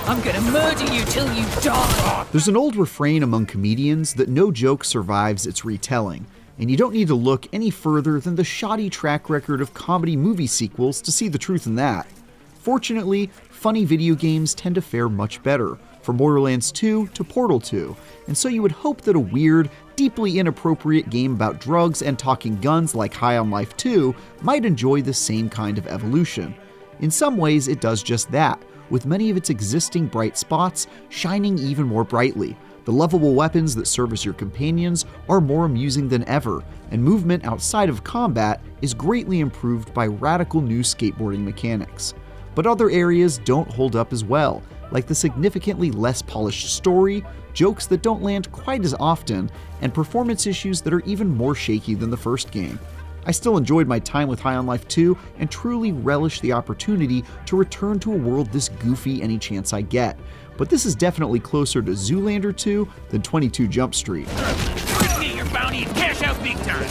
I'm gonna murder you till you die. There's an old refrain among comedians that no joke survives its retelling, and you don't need to look any further than the shoddy track record of comedy movie sequels to see the truth in that. Fortunately, funny video games tend to fare much better, from Borderlands 2 to Portal 2, and so you would hope that a weird, deeply inappropriate game about drugs and talking guns like High on Life 2 might enjoy the same kind of evolution. In some ways, it does just that, with many of its existing bright spots shining even more brightly. The lovable weapons that serve as your companions are more amusing than ever, and movement outside of combat is greatly improved by radical new skateboarding mechanics. But other areas don't hold up as well, like the significantly less polished story, jokes that don't land quite as often, and performance issues that are even more shaky than the first game. I still enjoyed my time with High on Life 2 and truly relish the opportunity to return to a world this goofy any chance I get, but this is definitely closer to Zoolander 2 than 22 Jump Street. Get your bounty and cash out big time.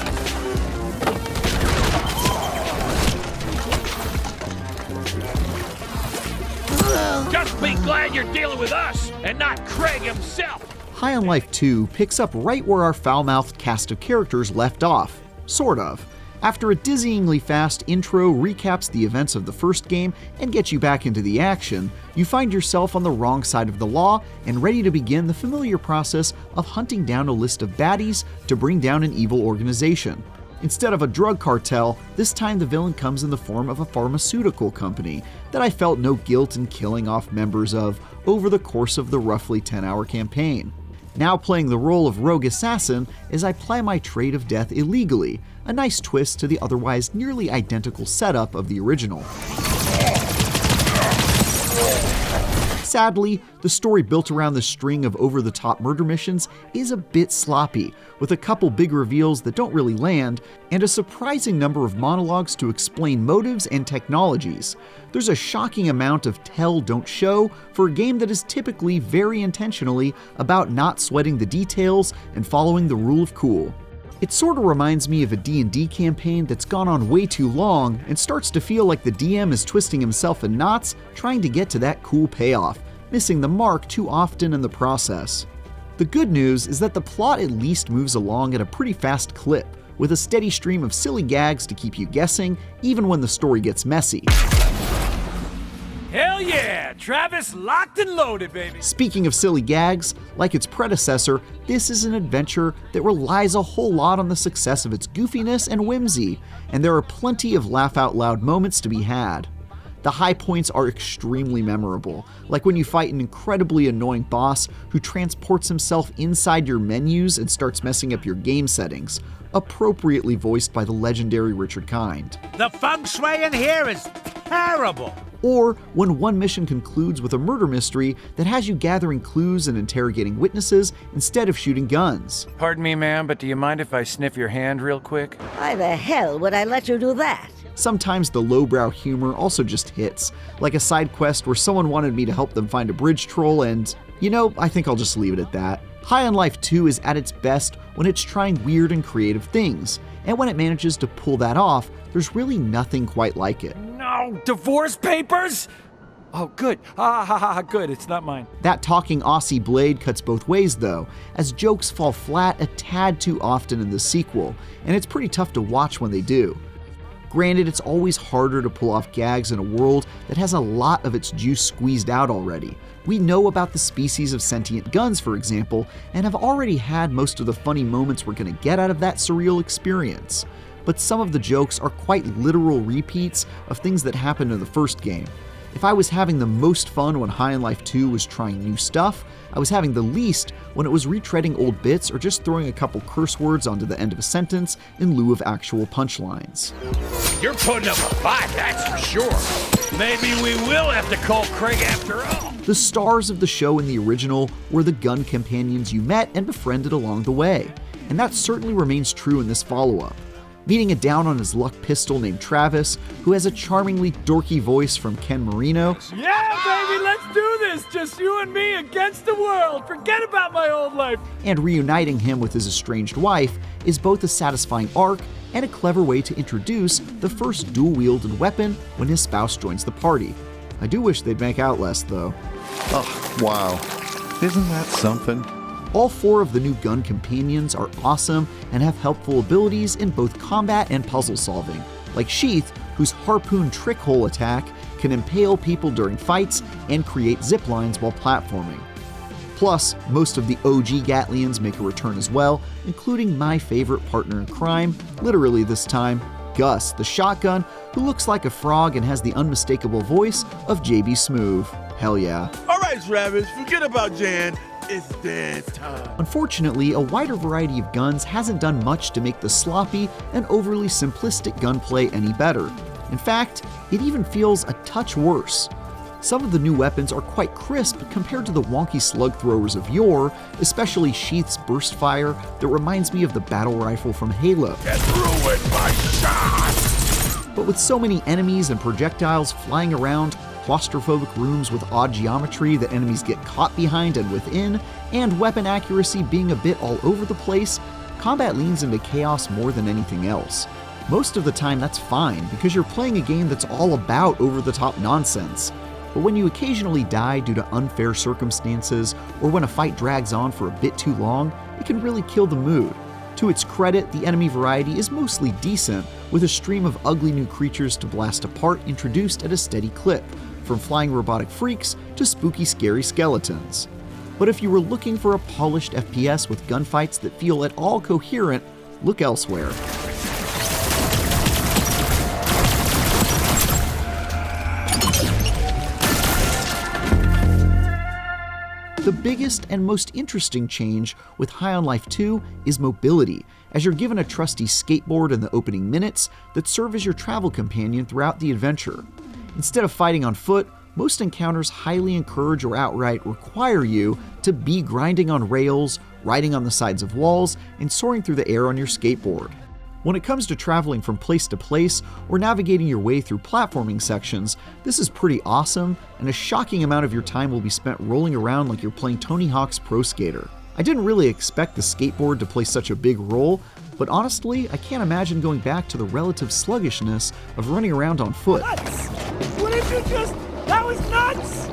Just be glad you're dealing with us and not Craig himself. High on Life 2 picks up right where our foul-mouthed cast of characters left off, sort of. After a dizzyingly fast intro recaps the events of the first game and gets you back into the action, you find yourself on the wrong side of the law and ready to begin the familiar process of hunting down a list of baddies to bring down an evil organization. Instead of a drug cartel, this time the villain comes in the form of a pharmaceutical company that I felt no guilt in killing off members of over the course of the roughly 10-hour campaign. Now playing the role of rogue assassin as I ply my trade of death illegally, a nice twist to the otherwise nearly identical setup of the original. Sadly, the story built around the string of over-the-top murder missions is a bit sloppy, with a couple big reveals that don't really land, and a surprising number of monologues to explain motives and technologies. There's a shocking amount of tell, don't show for a game that is typically very intentionally about not sweating the details and following the rule of cool. It sort of reminds me of a D&D campaign that's gone on way too long and starts to feel like the DM is twisting himself in knots trying to get to that cool payoff, missing the mark too often in the process. The good news is that the plot at least moves along at a pretty fast clip, with a steady stream of silly gags to keep you guessing, even when the story gets messy. Hell yeah! Travis locked and loaded, baby! Speaking of silly gags, like its predecessor, this is an adventure that relies a whole lot on the success of its goofiness and whimsy, and there are plenty of laugh-out-loud moments to be had. The high points are extremely memorable, like when you fight an incredibly annoying boss who transports himself inside your menus and starts messing up your game settings, appropriately voiced by the legendary Richard Kind. The feng shui in here is terrible! Or when one mission concludes with a murder mystery that has you gathering clues and interrogating witnesses instead of shooting guns. Pardon me, ma'am, but do you mind if I sniff your hand real quick? Why the hell would I let you do that? Sometimes the lowbrow humor also just hits, like a side quest where someone wanted me to help them find a bridge troll and, I think I'll just leave it at that. High on Life 2 is at its best when it's trying weird and creative things, and when it manages to pull that off, there's really nothing quite like it. No, divorce papers? Oh, good. Good, it's not mine. That talking Aussie blade cuts both ways though, as jokes fall flat a tad too often in the sequel, and it's pretty tough to watch when they do. Granted, it's always harder to pull off gags in a world that has a lot of its juice squeezed out already. We know about the species of sentient guns, for example, and have already had most of the funny moments we're going to get out of that surreal experience. But some of the jokes are quite literal repeats of things that happened in the first game. If I was having the most fun when High on Life 2 was trying new stuff, I was having the least when it was retreading old bits or just throwing a couple curse words onto the end of a sentence in lieu of actual punchlines. You're putting up a fight, that's for sure. Maybe we will have to call Craig after all. The stars of the show in the original were the gun companions you met and befriended along the way, and that certainly remains true in this follow-up. Meeting a down-on-his-luck pistol named Travis, who has a charmingly dorky voice from Ken Marino. Yeah, baby, let's do this! Just you and me against the world! Forget about my old life! And reuniting him with his estranged wife is both a satisfying arc and a clever way to introduce the first dual-wielded weapon when his spouse joins the party. I do wish they'd make Outlast though. Oh, wow. Isn't that something? All 4 of the new gun companions are awesome and have helpful abilities in both combat and puzzle solving, like Sheath, whose harpoon trick hole attack can impale people during fights and create zip lines while platforming. Plus, most of the OG Gatlians make a return as well, including my favorite partner in crime, literally this time, Gus, the shotgun, who looks like a frog and has the unmistakable voice of JB Smoove. Hell yeah. All right, Travis, forget about Jan. It's dance time. Unfortunately, a wider variety of guns hasn't done much to make the sloppy and overly simplistic gunplay any better. In fact, it even feels a touch worse. Some of the new weapons are quite crisp compared to the wonky slug throwers of yore, especially Sheath's burst fire that reminds me of the battle rifle from Halo. Get ruined by shot! But with so many enemies and projectiles flying around, claustrophobic rooms with odd geometry that enemies get caught behind and within, and weapon accuracy being a bit all over the place, combat leans into chaos more than anything else. Most of the time that's fine, because you're playing a game that's all about over-the-top nonsense. But when you occasionally die due to unfair circumstances, or when a fight drags on for a bit too long, it can really kill the mood. To its credit, the enemy variety is mostly decent, with a stream of ugly new creatures to blast apart introduced at a steady clip, from flying robotic freaks to spooky scary skeletons. But if you were looking for a polished FPS with gunfights that feel at all coherent, look elsewhere. The biggest and most interesting change with High on Life 2 is mobility, as you're given a trusty skateboard in the opening minutes that serve as your travel companion throughout the adventure. Instead of fighting on foot, most encounters highly encourage or outright require you to be grinding on rails, riding on the sides of walls, and soaring through the air on your skateboard. When it comes to traveling from place to place or navigating your way through platforming sections, this is pretty awesome, and a shocking amount of your time will be spent rolling around like you're playing Tony Hawk's Pro Skater. I didn't really expect the skateboard to play such a big role, but honestly, I can't imagine going back to the relative sluggishness of running around on foot. Nuts! What did you just... That was nuts!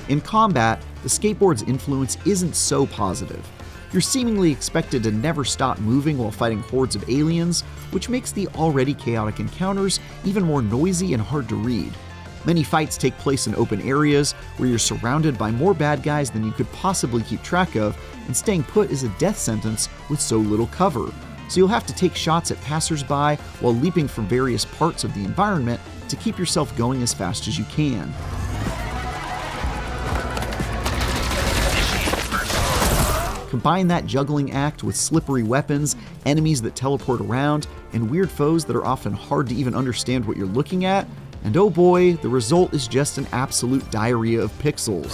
In combat, the skateboard's influence isn't so positive. You're seemingly expected to never stop moving while fighting hordes of aliens, which makes the already chaotic encounters even more noisy and hard to read. Many fights take place in open areas where you're surrounded by more bad guys than you could possibly keep track of, and staying put is a death sentence with so little cover. So you'll have to take shots at passersby while leaping from various parts of the environment to keep yourself going as fast as you can. Combine that juggling act with slippery weapons, enemies that teleport around, and weird foes that are often hard to even understand what you're looking at, and oh boy, the result is just an absolute diarrhea of pixels.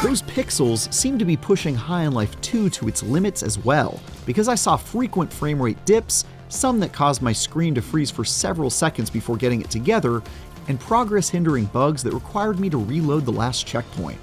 Those pixels seem to be pushing High on Life 2 to its limits as well, because I saw frequent frame rate dips, some that caused my screen to freeze for several seconds before getting it together, and progress-hindering bugs that required me to reload the last checkpoint.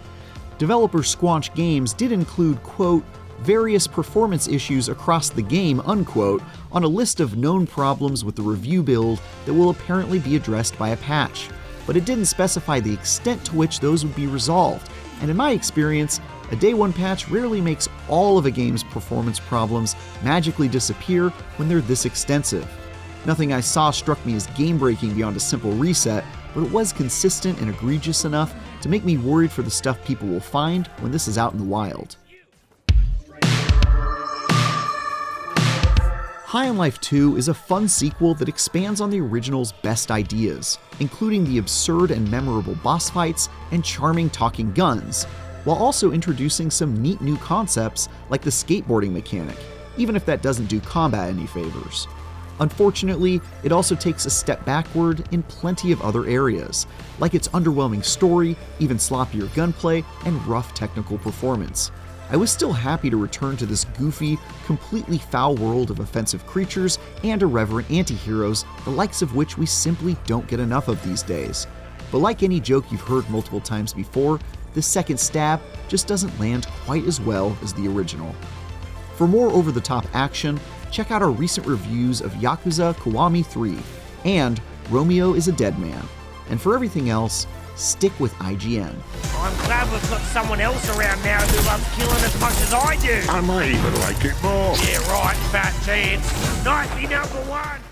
Developer Squanch Games did include, quote, various performance issues across the game, unquote, on a list of known problems with the review build that will apparently be addressed by a patch, but it didn't specify the extent to which those would be resolved, and in my experience, a Day 1 patch rarely makes all of a game's performance problems magically disappear when they're this extensive. Nothing I saw struck me as game-breaking beyond a simple reset, but it was consistent and egregious enough to make me worried for the stuff people will find when this is out in the wild. High on Life 2 is a fun sequel that expands on the original's best ideas, including the absurd and memorable boss fights and charming talking guns, while also introducing some neat new concepts like the skateboarding mechanic, even if that doesn't do combat any favors. Unfortunately, it also takes a step backward in plenty of other areas, like its underwhelming story, even sloppier gunplay, and rough technical performance. I was still happy to return to this goofy, completely foul world of offensive creatures and irreverent antiheroes, the likes of which we simply don't get enough of these days. But like any joke you've heard multiple times before, this second stab just doesn't land quite as well as the original. For more over-the-top action, check out our recent reviews of Yakuza Kiwami 3, and Romeo is a dead man. And for everything else, stick with IGN. I'm glad we've got someone else around now who loves killing as much as I do. I might even like it more. Yeah, right, fat chance. Nightly #1.